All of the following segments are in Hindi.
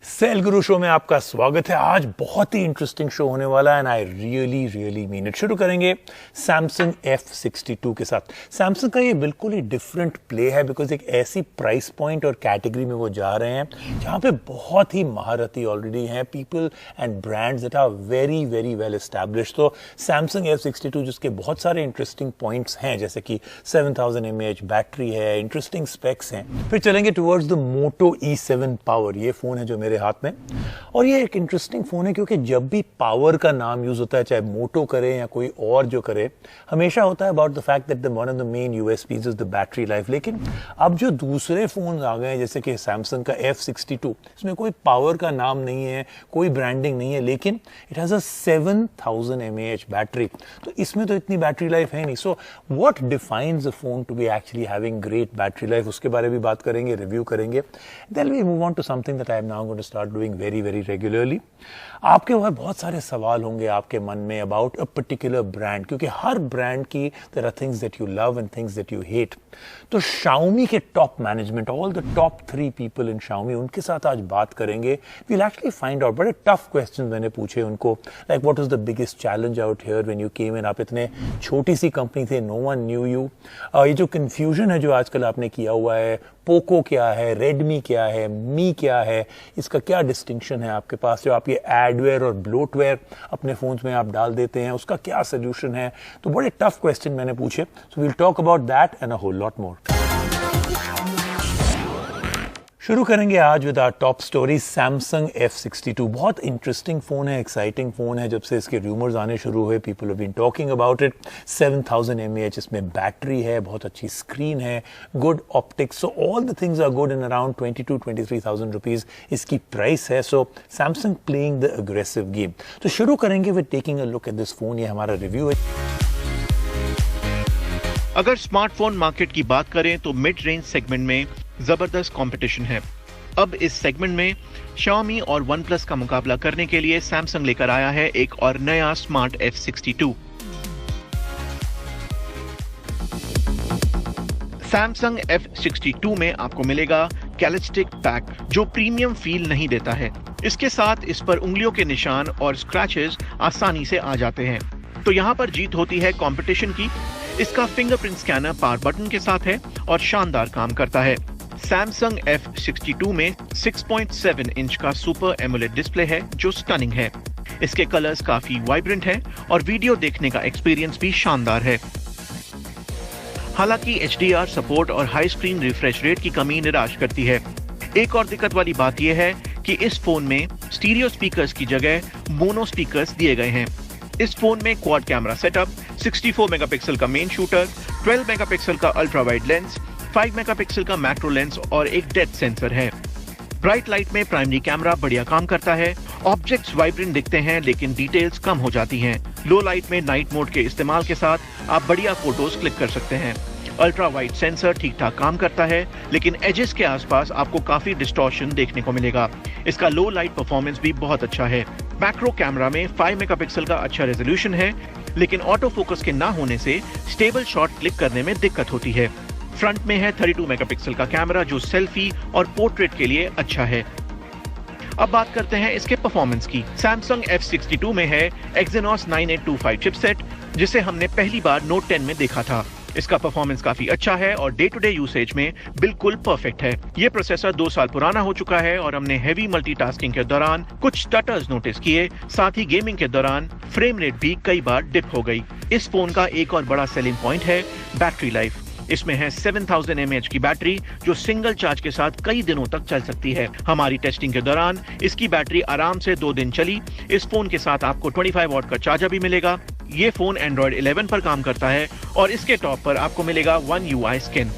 सेल गुरु शो में आपका स्वागत है। आज बहुत ही इंटरेस्टिंग शो होने वाला है and I really mean it. शुरू करेंगे सैमसंग F62 के साथ। सैमसंग का ये बिल्कुल ही डिफरेंट प्ले है बिकॉज एक ऐसी प्राइस पॉइंट और कैटेगरी में वो जा रहे हैं जहाँ पे बहुत ही महारथी ऑलरेडी हैं people and brands that are very well established. तो सैमसंग F62 जिसके बहुत सारे इंटरेस्टिंग पॉइंट्स हैं जैसे कि 7000 mAh बैटरी है, इंटरेस्टिंग स्पेक्स हैं। फिर चलेंगे towards the Moto E7 power. ये फोन है जो मेरे हाथ में, और ये एक इंटरेस्टिंग फोन है क्योंकि जब भी पावर का नाम यूज होता है, चाहे मोटो करे या कोई और जो करे, हमेशा होता है about the fact that one of the main USPs is the battery life. लेकिन अब जो दूसरे फोन आ गए हैं जैसे कि सैमसंग का F62, इसमें कोई पावर का नाम नहीं है, कोई ब्रांडिंग नहीं है, लेकिन it has a 7000 mAh battery. तो इसमें तो इतनी बैटरी लाइफ है नहीं। So what defines a phone to be actually having great battery life, उसके बारे में बात करेंगे, रिव्यू करेंगे। Then we move on to something that I am now going to start doing very regularly। आपके वहाँ बहुत सारे सवाल होंगे आपके मन में about a particular brand, क्योंकि हर ब्रांड की there are things that you love and things that you hate। तो Xiaomi के top management, all the top 3 people in Xiaomi, उनके साथ आज बात करेंगे। We'll actually find out, बड़े टफ क्वेश्चन मैंने पूछे उनको, like what was the biggest challenge out here when you came in? आप इतने छोटी सी कंपनी थे, no one knew you। ये जो कंफ्यूजन है जो आजकल आपने किया हुआ है, पोको क्या है, रेडमी क्या है, मी क्या है, इसका क्या डिस्टिंक्शन है आपके पास, जो आप ये एडवेयर और ब्लोटवेयर अपने फोन्स में आप डाल देते हैं, उसका क्या सोल्यूशन है। तो बड़े टफ क्वेश्चन मैंने पूछे। So we'll talk about that and a whole lot more. शुरू करेंगे आज with our top story, Samsung F62। बहुत इंटरेस्टिंग फोन है, एक्साइटिंग फोन है। जब से इसके रूमर्स आने शुरू हुए, people have been talking about it. 7000 mAh इसमें बैटरी है, बहुत अच्छी स्क्रीन है, good optics, so all the things are good in around 22,000-23,000 rupees इसकी प्राइस है। सो Samsung playing the aggressive game. तो शुरू करेंगे with taking a look at this phone. ये हमारा रिव्यू है। अगर स्मार्टफोन मार्केट की बात करें तो मिड रेंज सेगमेंट में जबरदस्त कंपटीशन है। अब इस सेगमेंट में Xiaomi और OnePlus का मुकाबला करने के लिए सैमसंग लेकर आया है एक और नया स्मार्ट F62। सैमसंग F62 में आपको मिलेगा कैलिस्टिक पैक जो प्रीमियम फील नहीं देता है। इसके साथ इस पर उंगलियों के निशान और स्क्रैचेस आसानी से आ जाते हैं। तो यहाँ पर जीत होती है कंपटीशन की। इसका फिंगरप्रिंट स्कैनर पावर बटन के साथ है और शानदार काम करता है। सैमसंग F62 में 6.7 इंच का सुपर एमोलेड डिस्प्ले है जो स्टनिंग है। इसके कलर्स काफी वाइब्रेंट हैं और वीडियो देखने का एक्सपीरियंस भी शानदार है। हालांकि HDR सपोर्ट और हाई स्क्रीन रिफ्रेश रेट की कमी निराश करती है। एक और दिक्कत वाली बात यह है कि इस फोन में स्टीरियो स्पीकर्स की जगह मोनो स्पीकर्स दिए गए हैं। इस फोन में क्वाड कैमरा सेटअप, 64 मेगापिक्सल का मेन शूटर, 12 मेगापिक्सल का अल्ट्रा वाइड लेंस, 5 मेगापिक्सल का मैक्रो लेंस और एक डेप्थ सेंसर है। ब्राइट लाइट में प्राइमरी कैमरा बढ़िया काम करता है। ऑब्जेक्ट्स वाइब्रेंट दिखते हैं लेकिन डिटेल्स कम हो जाती हैं। लो लाइट में नाइट मोड के इस्तेमाल के साथ आप बढ़िया फोटोज क्लिक कर सकते हैं। अल्ट्रा वाइड सेंसर ठीक ठाक काम करता है लेकिन एजेस के आसपास आपको काफी डिस्टॉर्शन देखने को मिलेगा। इसका लो लाइट परफॉर्मेंस भी बहुत अच्छा है। मैक्रो कैमरा में 5 मेगापिक्सल का अच्छा रेजोल्यूशन है लेकिन ऑटो फोकस के ना होने से स्टेबल शॉट क्लिक करने में दिक्कत होती है। फ्रंट में है 32 मेगापिक्सल का कैमरा जो सेल्फी और पोर्ट्रेट के लिए अच्छा है। अब बात करते हैं इसके परफॉर्मेंस की। सैमसंग F62 में है Exynos 9825 चिपसेट जिसे हमने पहली बार Note 10 में देखा था। इसका परफॉर्मेंस काफी अच्छा है और डे टू डे यूसेज में बिल्कुल परफेक्ट है। ये प्रोसेसर 2 साल पुराना हो चुका है और हमने हेवी मल्टीटास्किंग के दौरान कुछ स्टटर्स नोटिस किए। साथ ही गेमिंग के दौरान फ्रेम रेट भी कई बार डिप हो गई। इस फोन का एक और बड़ा सेलिंग पॉइंट है बैटरी लाइफ। इसमें है 7000 mAh की बैटरी जो सिंगल चार्ज के साथ कई दिनों तक चल सकती है। हमारी टेस्टिंग के दौरान इसकी बैटरी आराम से 2 दिन चली। इस फोन के साथ आपको 25 वॉट का चार्जर भी मिलेगा। ये फोन Android 11 पर काम करता है और इसके टॉप पर आपको मिलेगा One UI स्किन।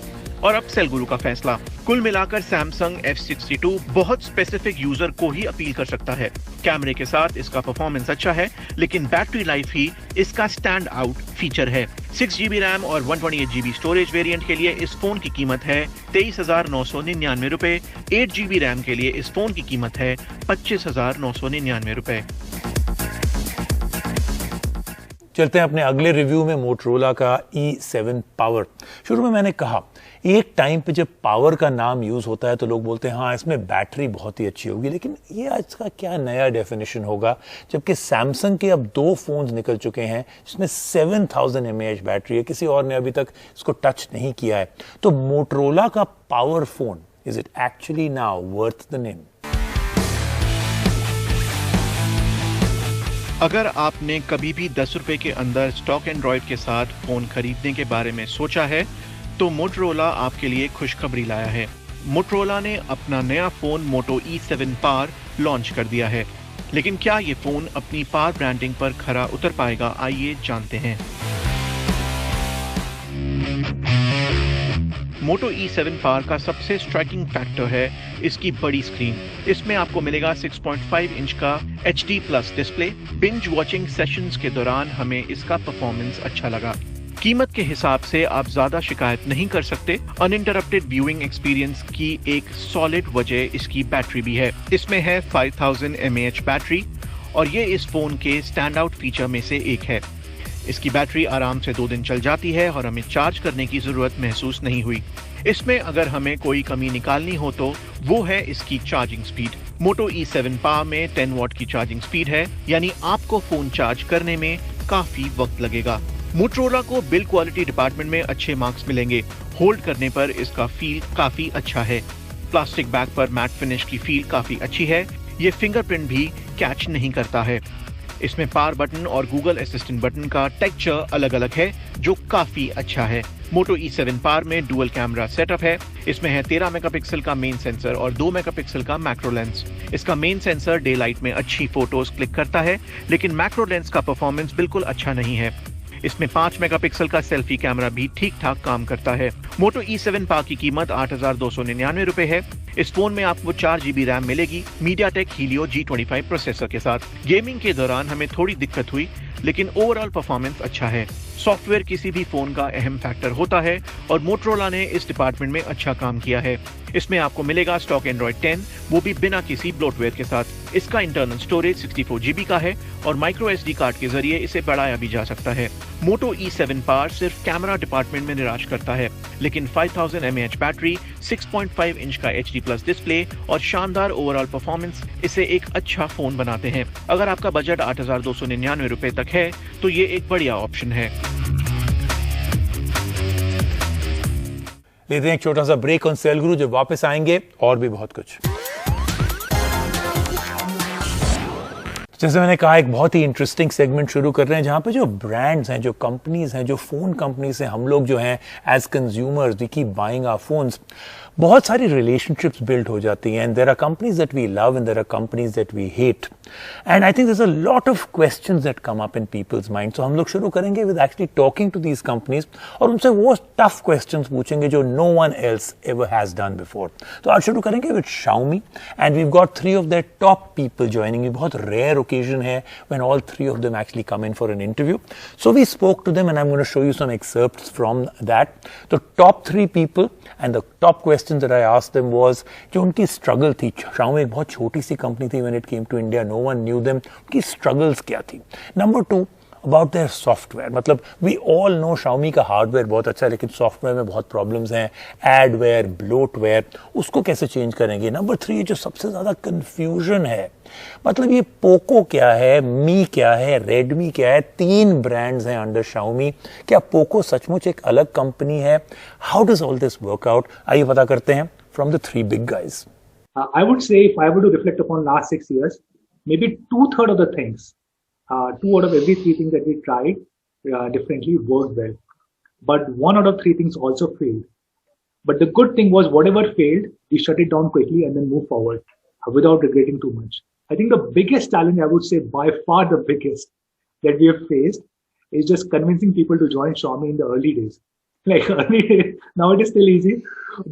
और अब सेल गुरु का फैसला। कुल मिलाकर सैमसंग F62 बहुत स्पेसिफिक यूजर को ही अपील कर सकता है। कैमरे के साथ इसका परफॉर्मेंस अच्छा है लेकिन बैटरी लाइफ ही इसका स्टैंड आउट फीचर है। 6GB रैम और 128GB स्टोरेज वेरिएंट के लिए इस फोन की कीमत है 23,999 रुपए। 8GB रैम के लिए इस फोन की कीमत है 25,999 रुपए। चलते हैं अपने अगले रिव्यू में, मोटरोला का E7 पावर। शुरू में मैंने कहा एक टाइम पे जब पावर का नाम यूज होता है तो लोग बोलते हैं हाँ इसमें बैटरी बहुत ही अच्छी होगी, लेकिन ये आज का क्या नया डेफिनेशन होगा जबकि सैमसंग के अब 2 फोन्स निकल चुके हैं जिसमें 7000 mAh बैटरी है, किसी और ने अभी तक इसको टच नहीं किया है। तो मोटरोला का power phone, is it actually now worth the name? अगर आपने कभी भी 10 रुपए के अंदर स्टॉक एंड्रॉइड के साथ फोन खरीदने के बारे में सोचा है तो मोटरोला आपके लिए खुशखबरी लाया है। मोटरोला ने अपना नया फोन मोटो E7 पावर लॉन्च कर दिया है, लेकिन क्या ये फोन अपनी पावर ब्रांडिंग पर खरा उतर पाएगा, आइए जानते हैं। मोटो E7 पावर का सबसे स्ट्राइकिंग फैक्टर है इसकी बड़ी स्क्रीन। इसमें आपको मिलेगा 6.5 इंच का HD plus display. Binge watching sessions के दौरान हमें इसका परफॉर्मेंस अच्छा लगा। कीमत के हिसाब से आप ज्यादा शिकायत नहीं कर सकते। अनइंटरप्टेड व्यूइंग एक्सपीरियंस की एक सॉलिड वजह इसकी बैटरी भी है। इसमें है 5000 mAh बैटरी और ये इस फोन के स्टैंड आउट फीचर में से एक है। इसकी बैटरी आराम से 2 दिन चल जाती है और हमें चार्ज करने की जरूरत महसूस नहीं हुई। इसमें अगर हमें कोई कमी निकालनी हो तो वो है इसकी चार्जिंग स्पीड। मोटो E7 पावर में 10 वॉट की चार्जिंग स्पीड है, यानी आपको फोन चार्ज करने में काफी वक्त लगेगा। मोटरोला को बिल्ड क्वालिटी डिपार्टमेंट में अच्छे मार्क्स मिलेंगे। होल्ड करने पर इसका फील काफी अच्छा है। प्लास्टिक बैग पर मैट फिनिश की फील काफी अच्छी है। ये फिंगरप्रिंट भी कैच नहीं करता है। इसमें पावर बटन और गूगल असिस्टेंट बटन का टेक्सचर अलग अलग है जो काफी अच्छा है। मोटो E7 पावर में डुअल कैमरा सेटअप है। इसमें है 13 मेगापिक्सल का मेन सेंसर और 2 मेगापिक्सल का मैक्रो लेंस। इसका मेन सेंसर डे लाइट में अच्छी फोटोज क्लिक करता है, लेकिन मैक्रो लेंस का परफॉर्मेंस बिल्कुल अच्छा नहीं है। इसमें 5 मेगापिक्सल का सेल्फी कैमरा भी ठीक ठाक काम करता है। मोटो E7 पावर की कीमत 8,299 रुपए है। इस फोन में आपको 4 GB रैम मिलेगी MediaTek Helio G25 प्रोसेसर के साथ। गेमिंग के दौरान हमें थोड़ी दिक्कत हुई, लेकिन ओवरऑल परफॉर्मेंस अच्छा है। सॉफ्टवेयर किसी भी फोन का अहम फैक्टर होता है और मोटरोला ने इस डिपार्टमेंट में अच्छा काम किया है। इसमें आपको मिलेगा स्टॉक एंड्रॉइड 10, वो भी बिना किसी ब्लोटवेयर के साथ। इसका इंटरनल स्टोरेज 64 GB का है और माइक्रो SD कार्ड के जरिए इसे बढ़ाया भी जा सकता है। मोटो E7 पावर सिर्फ कैमरा डिपार्टमेंट में निराश करता है, लेकिन 5000 mAh बैटरी, 6.5 इंच का HD प्लस डिस्प्ले और शानदार ओवरऑल परफॉर्मेंस इसे एक अच्छा फोन बनाते हैं। अगर आपका बजट 8,299 रुपए तक है तो ये एक बढ़िया ऑप्शन है। लेते हैं एक छोटा सा ब्रेक ऑन सेल गुरु, जब वापस आएंगे और भी बहुत कुछ। जैसे मैंने कहा, एक बहुत ही इंटरेस्टिंग सेगमेंट शुरू कर रहे हैं जहां पे जो ब्रांड्स हैं, जो कंपनीज हैं, जो फोन कंपनीज हैं, हम लोग जो हैं as consumers we keep buying our phones, बहुत सारी रिलेशनशिप्स बिल्ड हो जाती हैं। There are companies that we love and there are companies that we hate, and I think there is a lot of questions that come up in people's mind. So हम लोग शुरू करेंगे with actually talking to these companies और उनसे वो टफ क्वेश्चंस पूछेंगे जो no one else ever has done before. तो आज शुरू करेंगे with Xiaomi and we got 3 of their top people joining. ये बहुत रेयर occasion है when all 3 of them actually come in for an interview. So we spoke to them and I'm going to show you some excerpts from that. The top 3 people and the top questions that I asked them was जो उनकी struggle थी। Xiaomi एक बहुत छोटी सी कंपनी थी when it came to India, no one knew them, उनकी struggles क्या थी। Number 2, about their software. मतलब वी ऑल नो Xiaomi का हार्डवेयर बहुत अच्छा है, लेकिन सॉफ्टवेयर में बहुत प्रॉब्लम्स हैं, एडवेयर, ब्लोटवेयर, उसको कैसे चेंज करेंगे। नंबर 3, जो सबसे ज्यादा कंफ्यूजन है, मतलब ये पोको क्या है, मी क्या है, रेडमी क्या है, 3 ब्रांड्स हैं अंडर Xiaomi। क्या पोको सचमुच एक अलग कंपनी है? How does all this work out? आइए पता करते हैं from the 3 big guys. I would say if I were to reflect upon last 6 years, maybe 2/3 of the things, 2 out of every 3 things that we tried differently worked well. But 1 out of 3 things also failed. But the good thing was whatever failed, we shut it down quickly and then move forward without regretting too much. I think the biggest challenge, I would say by far the biggest that we have faced is just convincing people to join Xiaomi in the early days. Like early days, now it is still easy,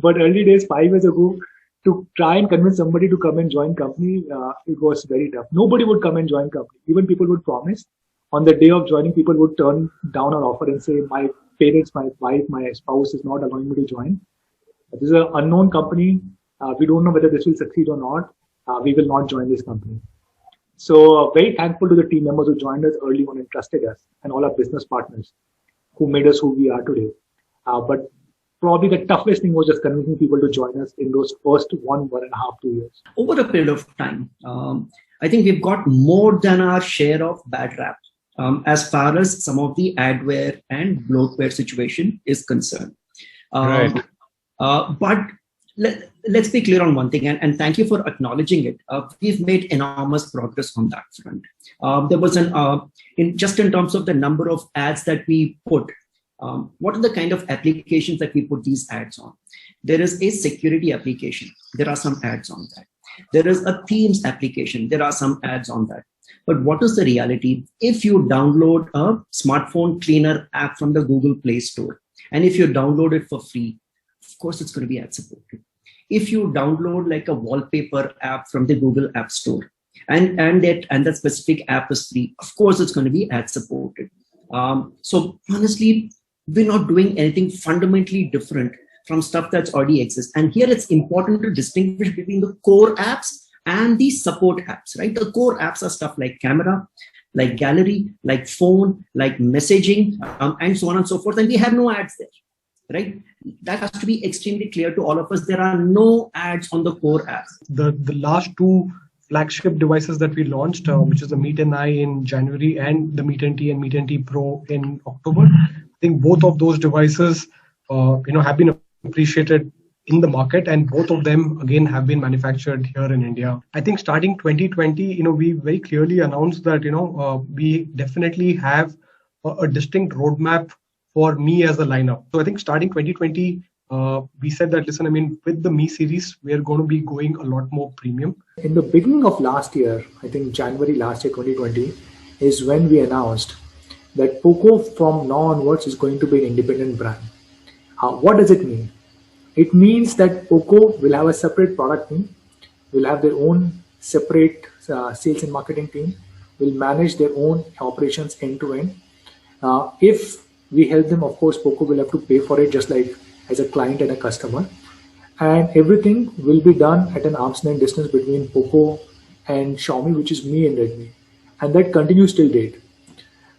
but early days 5 years ago, to try and convince somebody to come and join company, it was very tough. Nobody would come and join company. Even people would promise. On the day of joining, people would turn down our offer and say, my parents, my wife, my spouse is not allowing me to join. This is an unknown company. We don't know whether this will succeed or not. We will not join this company. So very thankful to the team members who joined us early on and trusted us, and all our business partners who made us who we are today. But probably the toughest thing was just convincing people to join us in those first 1.5, 2 years. Over a period of time, I think we've got more than our share of bad rap as far as some of the adware and bloatware situation is concerned. Right. But let's be clear on one thing, and thank you for acknowledging it. We've made enormous progress on that front. There was in terms of the number of ads that we put, what are the kind of applications that we put these ads on? There is a security application. There are some ads on that. There is a themes application. There are some ads on that. But what is the reality? If you download a smartphone cleaner app from the Google Play Store, and if you download it for free, of course, it's going to be ad supported. If you download like a wallpaper app from the Google App Store, and that specific app is free, of course, it's going to be ad supported. So honestly, we're not doing anything fundamentally different from stuff that's already exists. And here it's important to distinguish between the core apps and the support apps, right? The core apps are stuff like camera, like gallery, like phone, like messaging, and so on and so forth. And we have no ads there, right? That has to be extremely clear to all of us. There are no ads on the core apps. The last two flagship devices that we launched, which is the Meet NI in January and the Meet NT and Meet NT Pro in October, I think both of those devices, have been appreciated in the market, and both of them again have been manufactured here in India. I think starting 2020, we very clearly announced that we definitely have a distinct roadmap for Mi as a lineup. So I think starting 2020, we said that with the Mi series, we are going to be going a lot more premium. In the beginning of last year, I think January last year, 2020, is when we announced that Poco from now onwards is going to be an independent brand. What does it mean? It means that Poco will have a separate product team, will have their own separate sales and marketing team, will manage their own operations end to end. If we help them, of course, Poco will have to pay for it just like as a client and a customer. And everything will be done at an arm's length distance between Poco and Xiaomi, which is Mi and Redmi. And that continues till date.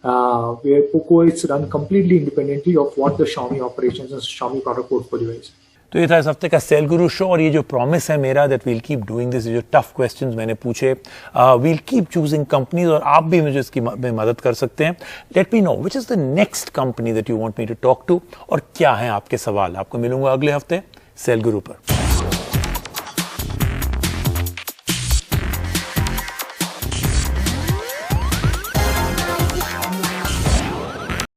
Where Poco is run completely independently of what the Xiaomi operations and Xiaomi product portfolio is. तो ये था इस हफ्ते का सेल गुरु शो, और ये जो प्रॉमिस है मेरा that we'll keep doing this, जो टफ क्वेश्चंस मैंने पूछे, वील कीप चूजिंग कंपनीज, और आप भी मुझे इसकी में मदद कर सकते हैं. Let me know which is the next company that you want me to talk to, और क्या है आपके सवाल. आपको मिलूंगा अगले हफ्ते सेल गुरु पर.